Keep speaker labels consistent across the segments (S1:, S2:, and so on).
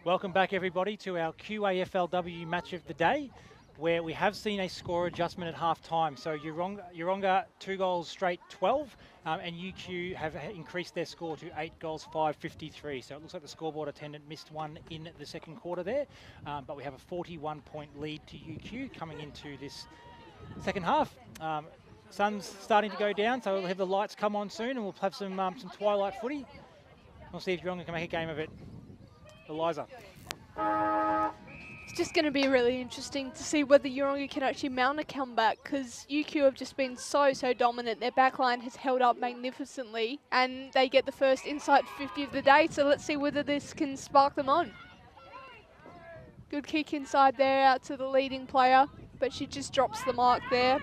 S1: Welcome back, everybody, to our QAFLW match of the day, where we have seen a score adjustment at half-time. So Yeronga 2 goals straight 12, and UQ have increased their score to 8 goals 5-53. So it looks like the scoreboard attendant missed one in the second quarter there, but we have a 41-point lead to UQ coming into this second half. Sun's starting to go down, so we'll have the lights come on soon, and we'll have some twilight footy. We'll see if Yeronga can make a game of it. Eliza.
S2: It's just going to be really interesting to see whether Yeronga can actually mount a comeback, because UQ have just been so dominant. Their backline has held up magnificently, and they get the first inside 50 of the day, so let's see whether this can spark them on. Good kick inside there out to the leading player, but she just drops the mark there.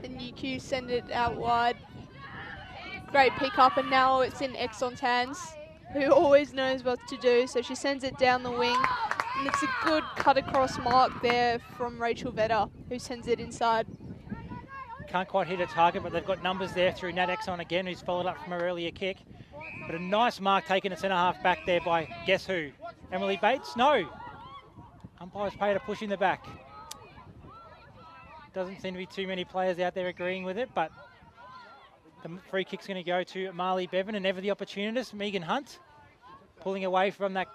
S2: And UQ send it out wide. Great pick up, and now it's in Exxon's hands, who always knows what to do, so she sends it down the wing, and it's a good cut across mark there from Rachel Vetter, who sends it inside.
S1: Can't quite hit a target, but they've got numbers there through Nat Exxon again, who's followed up from her earlier kick. But a nice mark taken at centre half back there by, guess who? Emily Bates? No. Umpires paid a push in the back. Doesn't seem to be too many players out there agreeing with it, but the free kick's going to go to Marley Bevan, and ever the opportunist, Megan Hunt, pulling away from that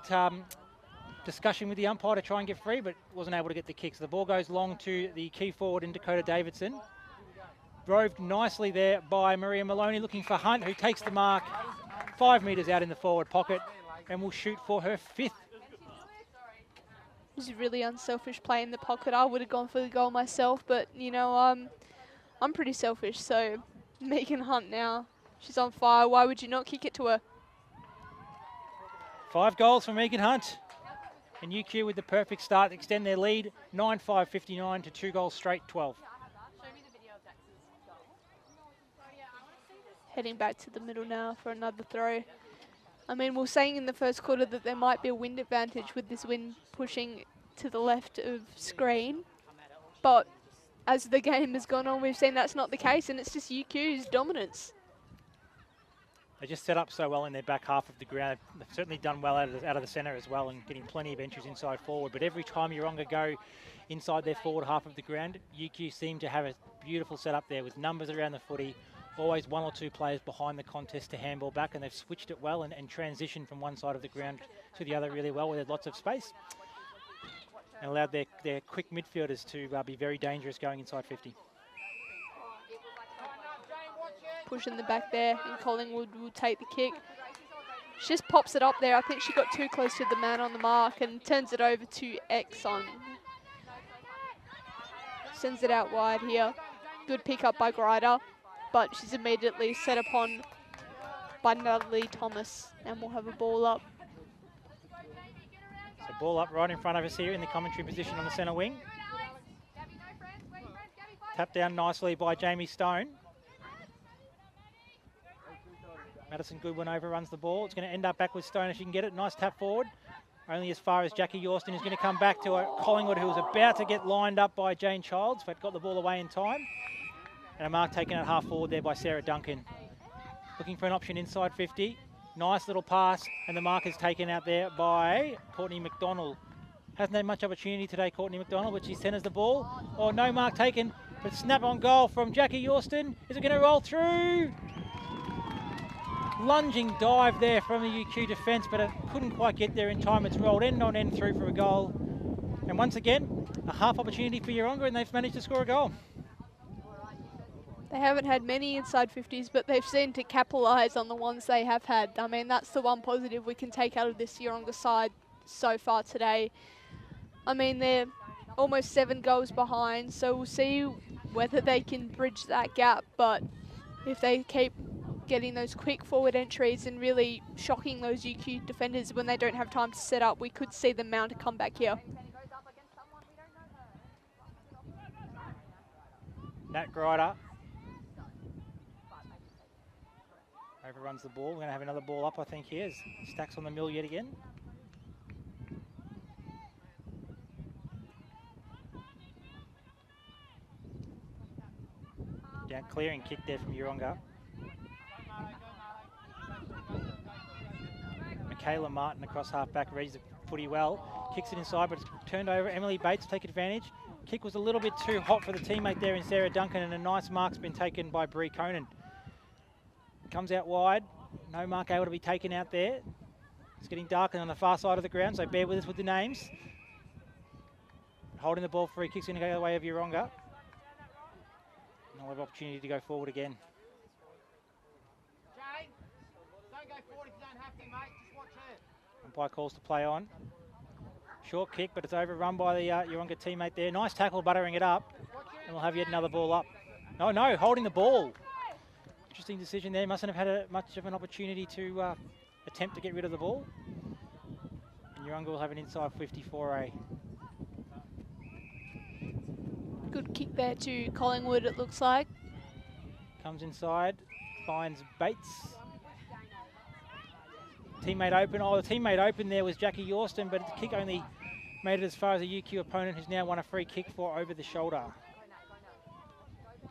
S1: discussion with the umpire to try and get free, but wasn't able to get the kick. So the ball goes long to the key forward in Dakota Davidson. Roved nicely there by Maria Maloney, looking for Hunt, who takes the mark 5 metres out in the forward pocket and will shoot for her 5th.
S2: This is really unselfish play in the pocket. I would have gone for the goal myself, but, you know, I'm pretty selfish, so Megan Hunt now, she's on fire. Why would you not kick it to her?
S1: 5 goals for Megan Hunt. And UQ with the perfect start, extend their lead, 9-5-59 to 2 goals straight, 12.
S2: Heading back to the middle now for another throw. I mean, we were saying in the first quarter that there might be a wind advantage with this wind pushing to the left of screen, but as the game has gone on, we've seen that's not the case, and it's just UQ's dominance.
S1: They just set up so well in their back half of the ground. They've certainly done well out of the centre as well, and getting plenty of entries inside forward. But every time Yeronga go inside their forward half of the ground, UQ seem to have a beautiful setup there with numbers around the footy, always 1 or 2 players behind the contest to handball back, and they've switched it well and transitioned from one side of the ground to the other really well, where there's lots of space, and allowed their quick midfielders to be very dangerous going inside 50.
S2: Push in the back there, and Collingwood will take the kick. She just pops it up there. I think she got too close to the man on the mark and turns it over to Exxon. Sends it out wide here. Good pick up by Grider, but she's immediately set upon by Natalie Thomas, and we'll have a ball up.
S1: So ball up right in front of us here in the commentary position on the centre wing. Tapped down nicely by Jamie Stone. Madison Goodwin overruns the ball. It's going to end up back with Stone if she can get it. Nice tap forward. Only as far as Jackie Yorston is going to come back to a Collingwood who was about to get lined up by Jane Childs, but got the ball away in time. And a mark taken at half forward there by Sarah Duncan. Looking for an option inside 50. Nice little pass, and the mark is taken out there by Courtney McDonald. Hasn't had much opportunity today, Courtney McDonald, but she centres the ball. Oh, no mark taken, but snap on goal from Jackie Yorston. Is it going to roll through? Lunging dive there from the UQ defence, but it couldn't quite get there in time. It's rolled end on end through for a goal. And once again, a half opportunity for Yeronga, and they've managed to score a goal.
S2: They haven't had many inside 50s, but they've seemed to capitalise on the ones they have had. I mean, that's the one positive we can take out of this Yeronga side so far today. I mean, they're almost 7 goals behind, so we'll see whether they can bridge that gap. But if they keep getting those quick forward entries and really shocking those UQ defenders when they don't have time to set up, we could see them mount a comeback here.
S1: Nat Grider overruns the ball. We're going to have another ball up, I think, here. Stacks on the mill yet again. Down clearing kick there from Yeronga. Michaela Martin across half-back, reads the footy well. Kicks it inside, but it's turned over. Emily Bates take advantage. Kick was a little bit too hot for the teammate there in Sarah Duncan, and a nice mark's been taken by Bree Conan. Comes out wide. No mark able to be taken out there. It's getting darker on the far side of the ground, so bear with us with the names. Holding the ball, free kick's going to go the way of Yeronga. And they'll have opportunity to go forward again.
S3: Jane, don't go forward if you don't have to, mate. Just watch her.
S1: Umpire calls to play on. Short kick, but it's overrun by the Yeronga teammate there. Nice tackle, buttering it up. And we'll have yet another ball up. Oh no, holding the ball. Interesting decision there. Mustn't have had much of an opportunity to attempt to get rid of the ball. And Yeronga will have an inside 54A.
S2: Good kick there to Collingwood, it looks like.
S1: Comes inside, finds Bates. Teammate open. Oh, the teammate open there was Jackie Yorston, but the kick only made it as far as a UQ opponent who's now won a free kick for over the shoulder.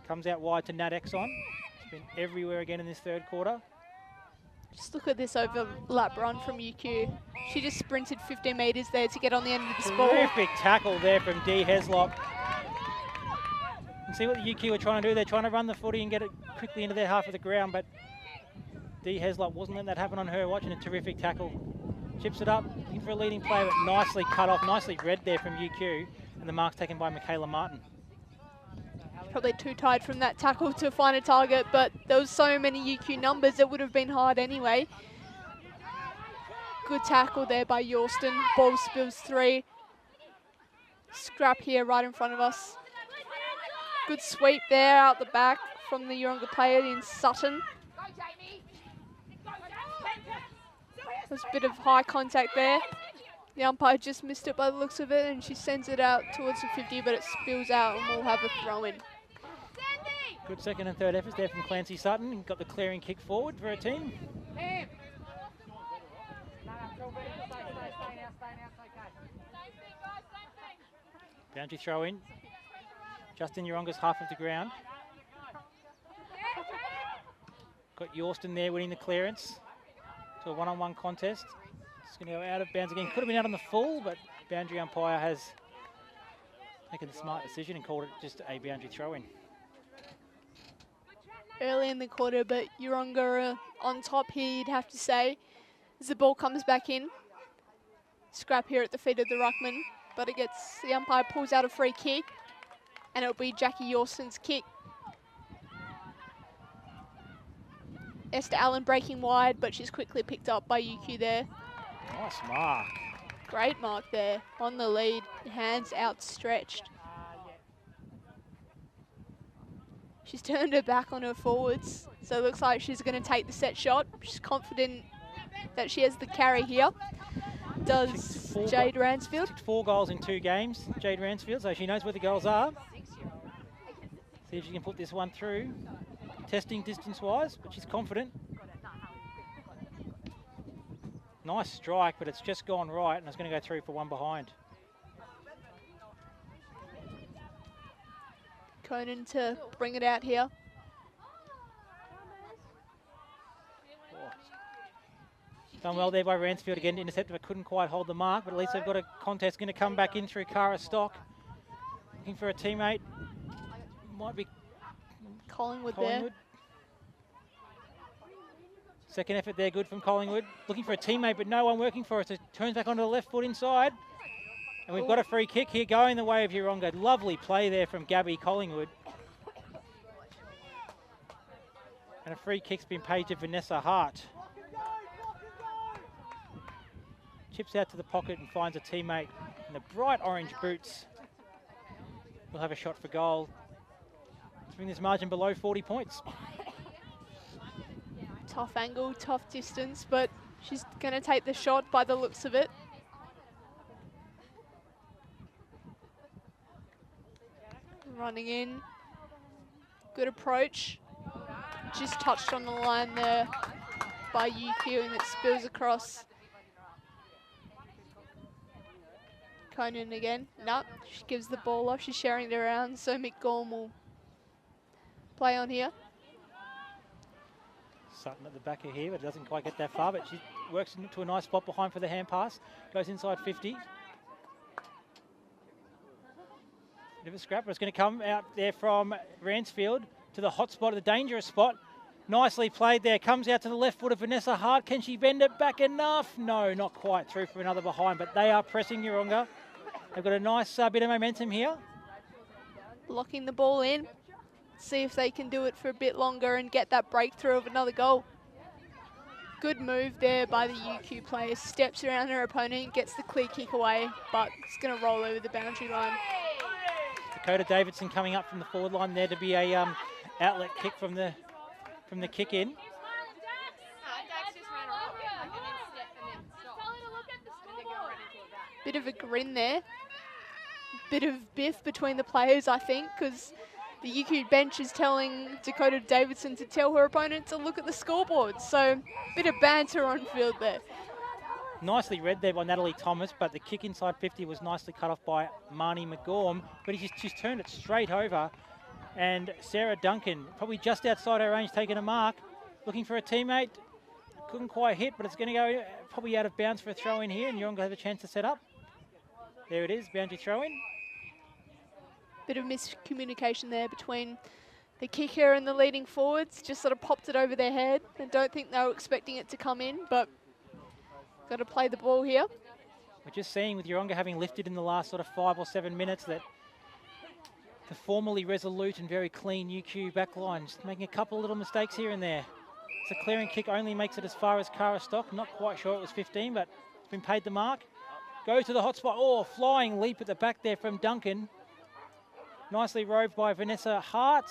S1: Comes out wide to Nat Exxon. It's been everywhere again in this third quarter.
S2: Just look at this overlap run from UQ. She just sprinted 15 metres there to get on the end of this ball.
S1: Terrific tackle there from Dee Heslop. You can see what the UQ are trying to do. They're trying to run the footy and get it quickly into their half of the ground, but Dee Heslop wasn't letting that happen on her. Watching a terrific tackle. Chips it up, looking for a leading play, but nicely cut off, nicely read there from UQ, and the mark's taken by Michaela Martin.
S2: Probably too tired from that tackle to find a target, but there was so many UQ numbers, it would have been hard anyway. Good tackle there by Yorston. Ball spills 3. Scrap here right in front of us. Good sweep there out the back from the Yeronga player in Sutton. There's a bit of high contact there. The umpire just missed it by the looks of it, and she sends it out towards the 50, but it spills out and we'll have a throw in.
S1: Good second and third efforts there from Clancy Sutton. Got the clearing kick forward for her team. Boundary throw in. Just in Yeronga's half of the ground. Got Yorston there winning the clearance. To a one-on-one contest. It's going to go out of bounds again. Could have been out on the full, but boundary umpire has taken the smart decision and called it just a boundary throw-in.
S2: Early in the quarter, but Yeronga on top here, you'd have to say, as the ball comes back in. Scrap here at the feet of the ruckman, but the umpire pulls out a free kick, and it'll be Jackie Yorston's kick. Esther Allen breaking wide, but she's quickly picked up by UQ there.
S1: Nice mark.
S2: Great mark there on the lead, hands outstretched. She's turned her back on her forwards, so it looks like she's going to take the set shot. She's confident that she has the carry here. Does Jade Ransfield.
S1: 4 goals in 2 games, Jade Ransfield, so she knows where the goals are. See if she can put this one through. Testing distance-wise, but she's confident. Nice strike, but it's just gone right, and it's going to go through for one behind.
S2: Conan to bring it out here.
S1: Done well there by Ransfield again to intercept, but couldn't quite hold the mark, but at least they've got a contest going to come back in through Cara Stock. Looking for a teammate. Might be
S2: Collingwood
S1: Collingwood.
S2: there.
S1: Second effort there, good from Collingwood. Looking for a teammate, but no one working for us. It turns back onto the left foot inside. And we've got a free kick here going the way of Yeronga. Lovely play there from Gabby Collingwood. And a free kick's been paid to Vanessa Hart. Chips out to the pocket and finds a teammate in the bright orange boots. We'll have a shot for goal. Let's bring this margin below 40 points.
S2: Tough angle, tough distance, but she's going to take the shot by the looks of it. Running in. Good approach. Just touched on the line there by UQ, and it spills across. Conan again. No, she gives the ball off. She's sharing it around, so McGorm will play on here.
S1: Sutton at the back of here, but doesn't quite get that far, but she works into a nice spot behind for the hand pass. Goes inside 50. Bit of a scrap, but it's going to come out there from Ransfield to the hot spot, the dangerous spot. Nicely played there. Comes out to the left foot of Vanessa Hart. Can she bend it back enough? No, not quite through for another behind, but they are pressing Yeronga. They've got a nice bit of momentum here.
S2: Locking the ball in. See if they can do it for a bit longer and get that breakthrough of another goal. Good move there by the UQ player. Steps around her opponent, gets the clear kick away, but it's going to roll over the boundary line.
S1: Dakota Davidson coming up from the forward line there to be a outlet kick from the kick in.
S2: Bit of a grin there. Bit of biff between the players, I think, because the UQ bench is telling Dakota Davidson to tell her opponent to look at the scoreboard. So, bit of banter on field there.
S1: Nicely read there by Natalie Thomas, but the kick inside 50 was nicely cut off by Marnie McGorm, but she's turned it straight over. And Sarah Duncan, probably just outside her range, taking a mark, looking for a teammate. Couldn't quite hit, but it's going to go probably out of bounds for a throw in here, and Yeronga have a chance to set up. There it is, boundary throw in.
S2: Bit of miscommunication there between the kicker and the leading forwards. Just sort of popped it over their head. I don't think they were expecting it to come in, but got to play the ball here.
S1: We're just seeing with Yeronga having lifted in the last sort of 5 or 7 minutes that the formerly resolute and very clean UQ backline just making a couple of little mistakes here and there. So clearing kick only makes it as far as Cara Stock. Not quite sure it was 15, but it's been paid the mark. Goes to the hot spot. Oh, flying leap at the back there from Duncan. Nicely roved by Vanessa Hart.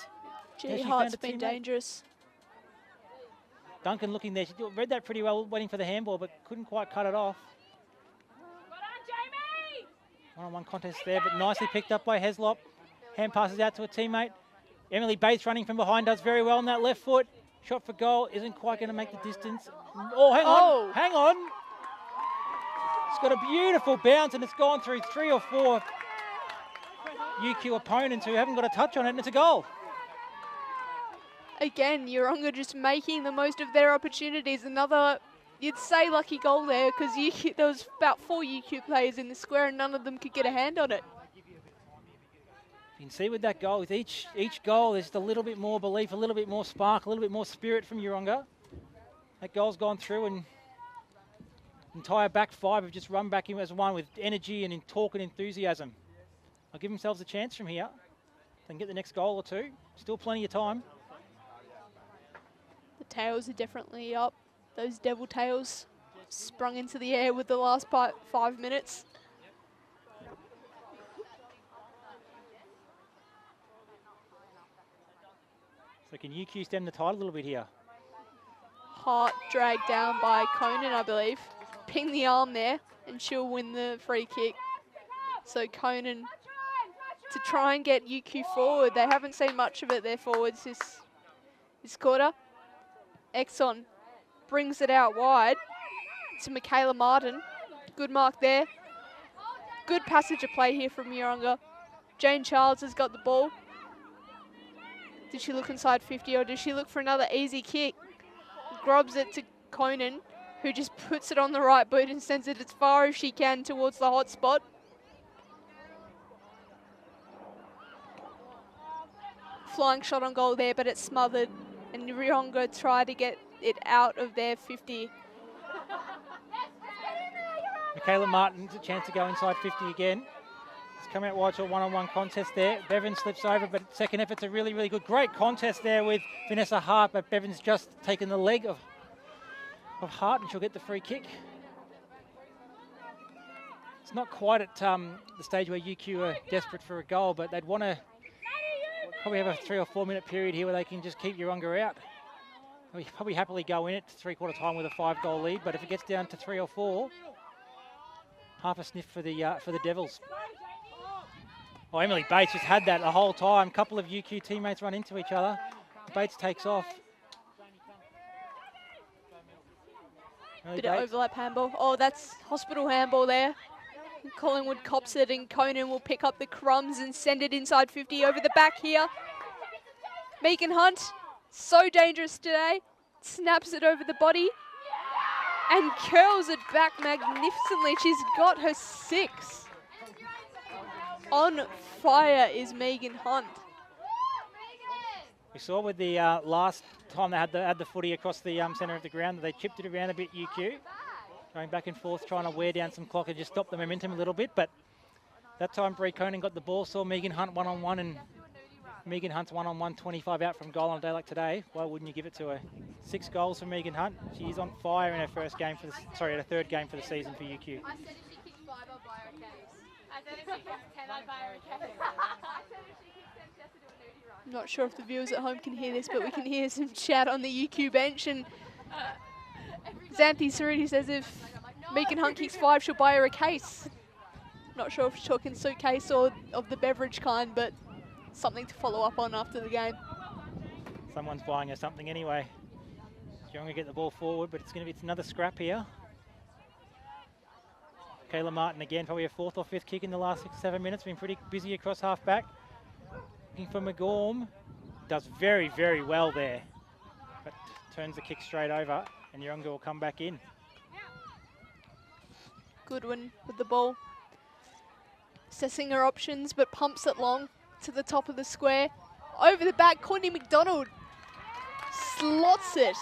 S2: Gee, Hart's been dangerous.
S1: Duncan looking there. She read that pretty well, waiting for the handball, but couldn't quite cut it off. One-on-one contest there, but nicely picked up by Heslop. Hand passes out to a teammate. Emily Bates running from behind, does very well on that left foot. Shot for goal, isn't quite going to make the distance. Oh, hang on. It's got a beautiful bounce, and it's gone through 3 or 4 UQ opponents who haven't got a touch on it, and it's a goal.
S2: Again, Yeronga just making the most of their opportunities. Another, you'd say, lucky goal there, because there was about 4 UQ players in the square, and none of them could get a hand on it.
S1: You can see with that goal, with each goal, there's just a little bit more belief, a little bit more spark, a little bit more spirit from Yeronga. That goal's gone through, and entire back 5 have just run back in as one with energy and in talk and enthusiasm. I'll give themselves a chance from here. They can get the next goal or 2. Still plenty of time.
S2: The tails are definitely up. Those devil tails sprung into the air with the last 5 minutes.
S1: So can UQ stem the tide a little bit here?
S2: Hart dragged down by Conan, I believe. Ping the arm there, and she'll win the free kick. So Conan to try and get UQ forward. They haven't seen much of it, their forwards, this quarter. Exxon brings it out wide to Michaela Martin. Good mark there. Good passage of play here from Yeronga. Jane Childs has got the ball. Did she look inside 50, or does she look for another easy kick? Grabs it to Conan, who just puts it on the right boot and sends it as far as she can towards the hot spot. Flying shot on goal there, but it's smothered, and Yeronga tried to get it out of their 50.
S1: Michaela Martin's a chance to go inside 50 again. It's come out wide to a one-on-one contest there. Bevan slips over, but second effort's a really, really good. Great contest there with Vanessa Hart, but Bevan's just taken the leg of Hart, and she'll get the free kick. It's not quite at the stage where UQ are desperate for a goal, but they'd want to probably have a 3 or 4 minute period here where they can just keep Yeronga out. We probably happily go in at 3/4 time with a 5-goal lead, but if it gets down to 3 or 4, half a sniff for the Devils. Oh, Emily Bates just had that the whole time. A couple of UQ teammates run into each other. Bates takes off.
S2: Bit of overlap handball. Oh, that's hospital handball there. Collingwood cops it, and Conan will pick up the crumbs and send it inside 50 over the back here. Megan Hunt, so dangerous today. snaps it over the body and curls it back magnificently. She's got her 6. On fire is Megan Hunt.
S1: We saw with the last time they had the footy across the centre of the ground that they chipped it around a bit, UQ. Going back and forth, trying to wear down some clock and just stop the momentum a little bit. But that time Bree Conan got the ball, saw Megan Hunt one-on-one, and Megan Hunt's one-on-one 25 out from goal on a day like today. Why wouldn't you give it to her? 6 goals for Megan Hunt. She's on fire in her first game for her third game for the season for UQ.
S4: I said if she kicks 5, I'll buy her a case. I said if she kicks 10, I'd buy her a case. I said if she kicks 10, she has to do a nudie run.
S2: I'm not sure if the viewers at home can hear this, but we can hear some chat on the UQ bench. And Xanthi Sariti says if Megan Hunt kicks 5, she'll buy her a case. Not sure if she's talking suitcase or of the beverage kind, but something to follow up on after the game.
S1: Someone's buying her something anyway. Yeronga get the ball forward, but it's another scrap here. Kayla Martin again, probably a 4th or 5th kick in the last 6 or 7 minutes. Been pretty busy across half back. Looking for McGorm. Does very, very well there. But turns the kick straight over, and Yeronga will come back in.
S2: Goodwin with the ball. Assessing her options, but pumps it long to the top of the square. Over the back, Courtney McDonald slots it.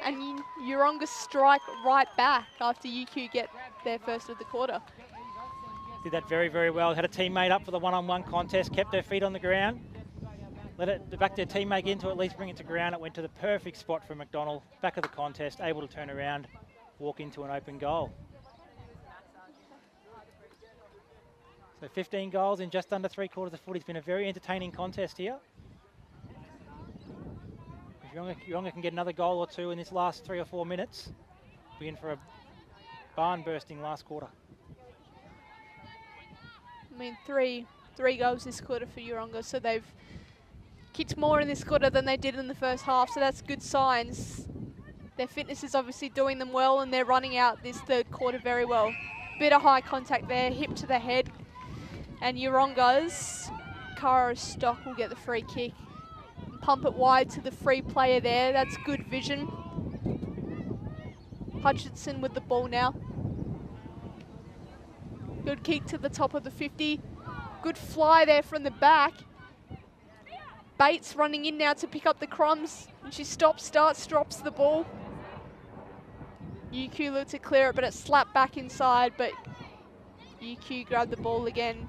S2: And Yeronga strike right back after UQ get their first of the quarter.
S1: Did that very, very well. Had a teammate up for the one-on-one contest, kept her feet on the ground. Let it back their teammate in to at least bring it to ground. It went to the perfect spot for McDonald. Back of the contest, able to turn around, walk into an open goal. So 15 goals in just under 3/4 of footy. It's been a very entertaining contest here. If Yeronga can get another goal or 2 in this last 3 or 4 minutes, we're in for a barn-bursting last quarter.
S2: I mean, three goals this quarter for Yeronga, so they've kicked more in this quarter than they did in the first half, so that's good signs. Their fitness is obviously doing them well, and they're running out this third quarter very well. Bit of high contact there, hip to the head. And Yeronga's Cara Stock will get the free kick. Pump it wide to the free player there. That's good vision. Hutchinson with the ball now. Good kick to the top of the 50. Good fly there from the back. Bates running in now to pick up the crumbs. And she stops, drops the ball. UQ looked to clear it, but it slapped back inside. But UQ grabbed the ball again.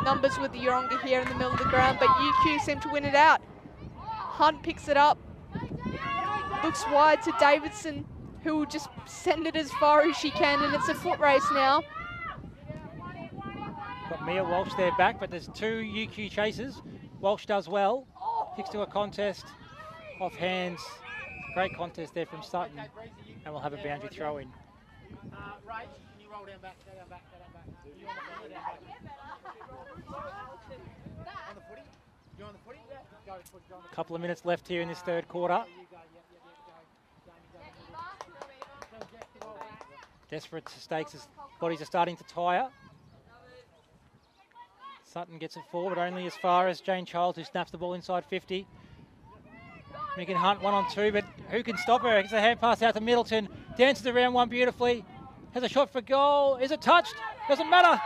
S2: Numbers with the Yeronga here in the middle of the ground, but UQ seem to win it out. Hunt picks it up. Looks wide to Davidson, who will just send it as far as she can, and it's a foot race now.
S1: Got Mia Walsh there back, but there's 2 UQ chasers. Walsh does well. Kicks to a contest. Off hands. Great contest there from Sutton. And we'll have a boundary throw in.
S3: Right, can you roll down back, go down back, go down back. You on the footy, down back. On the footy? You on the footy? Go, go on the
S1: A couple of minutes left here in this third quarter. Desperate stakes as bodies are starting to tire. Sutton gets it forward, only as far as Jane Childs, who snaps the ball inside 50. Megan Hunt 1-on-2, but who can stop her? It's a hand pass out to Middleton. Dances around one beautifully. Has a shot for goal. Is it touched? Doesn't matter.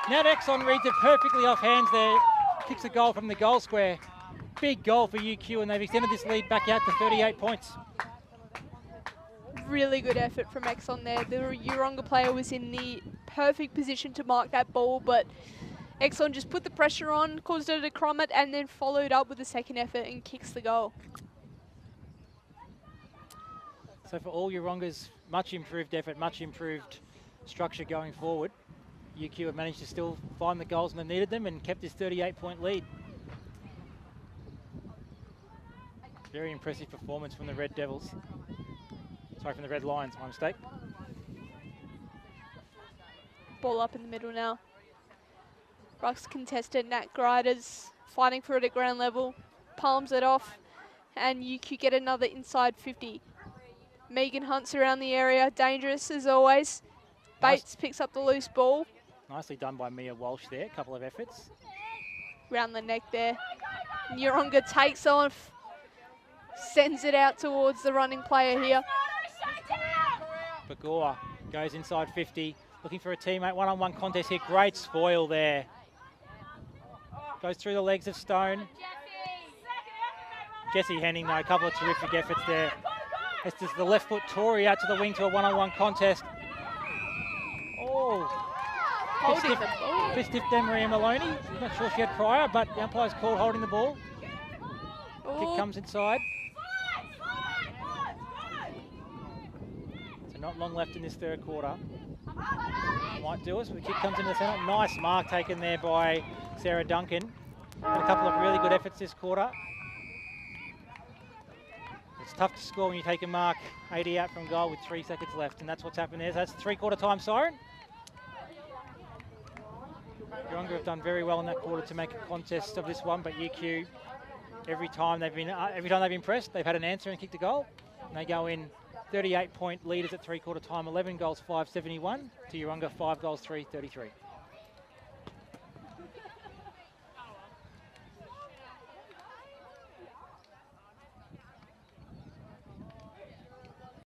S1: Now Exxon reads it perfectly off hands there. Kicks a goal from the goal square. Big goal for UQ, and they've extended this lead back out to 38 points.
S2: Really good effort from Exxon there. The Yeronga player was in the perfect position to mark that ball, but Exxon just put the pressure on, caused her to crumb it, and then followed up with a second effort and kicks the goal.
S1: So for all Yeronga's much improved effort, much improved structure going forward, UQ have managed to still find the goals when they needed them and kept this 38-point lead. Very impressive performance from the Red Devils. Sorry, from the Red Lions, my mistake.
S2: Ball up in the middle now. Rucks contested, Nat Griders fighting for it at ground level, palms it off, and UQ get another inside 50. Megan Hunt's around the area, dangerous as always. Bates picks up the loose ball.
S1: Nicely done by Mia Walsh there, a couple of efforts.
S2: Round the neck there. Yeronga takes off, sends it out towards the running player here.
S1: Bagor goes inside 50, looking for a teammate. One-on-one contest here. Great spoil there. Goes through the legs of Stone. Jesse Henning, though, a couple of terrific efforts there. It's just the left foot Tory out to the wing to a one-on-one contest. Oh, bit stiff there, Maria Maloney. Not sure she had prior, but the umpire's called holding the ball. Kick comes inside. So not long left in this third quarter. Might do us, but the kick comes into the centre. Nice mark taken there by Sarah Duncan. Had a couple of really good efforts this quarter. It's tough to score when you take a mark 80 out from goal with 3 seconds left, and that's what's happened there. So that's the three-quarter time siren. Yeronga have done very well in that quarter to make a contest of this one, but UQ, every time they've been pressed, they've had an answer and kicked a goal. And they go in 38-point leaders at three-quarter time, 11 goals, 571 to Yeronga, 5 goals, 333.